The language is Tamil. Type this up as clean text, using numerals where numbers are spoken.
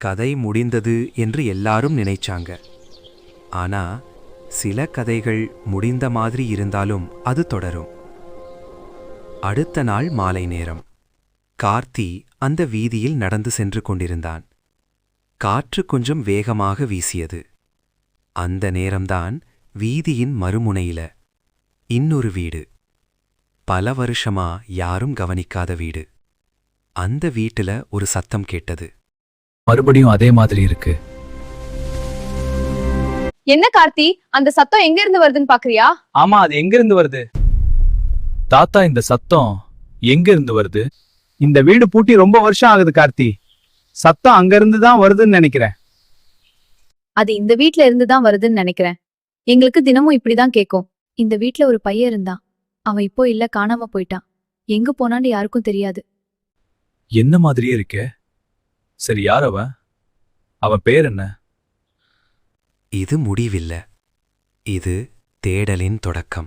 கதை முடிந்தது என்று எல்லாரும் நினைச்சாங்க. ஆனா சில கதைகள் முடிந்த மாதிரி இருந்தாலும் அது தொடரும். அடுத்த நாள் மாலை நேரம் கார்த்தி அந்த வீதியில் நடந்து சென்று கொண்டிருந்தான். காற்று கொஞ்சம் வேகமாக வீசியது. அந்த நேரம்தான் வீதியின் மறுமுனையில இன்னொரு வீடு. பல வருஷமா யாரும் கவனிக்காத வீடு. அந்த வீட்டுல ஒரு சத்தம் கேட்டது. மறுபடியும் அதே மாதிரி இருக்கு. என்ன கார்த்தி, அந்த சத்தம் எங்க இருந்து வருதுன்னு பாக்குறியா? ஆமா, அது எங்க இருந்து வருது? தாத்தா, இந்த சத்தம் எங்க இருந்து வருது? இந்த வீடு பூட்டி ரொம்ப வருஷம் ஆகுது கார்த்தி. சத்தம் அங்க இருந்து தான் வருதுன்னு நினைக்கிறேன். அது இந்த வீட்ல இருந்து தான் வருதுன்னு நினைக்கிறேன். எங்களுக்கு தினமும் இப்படிதான் கேக்கும். இந்த வீட்ல ஒரு பையன் இருந்தான். அவன் இப்போ இல்ல, காணாம போயிட்டான். எங்க போனான்னு யாருக்கும் தெரியாது. என்ன மாதிரியே இருக்கே. சரி, யார் அவன்? அவன் பேர் என்ன? இது முடிவில்ல. இது தேடலின் தொடக்கம்.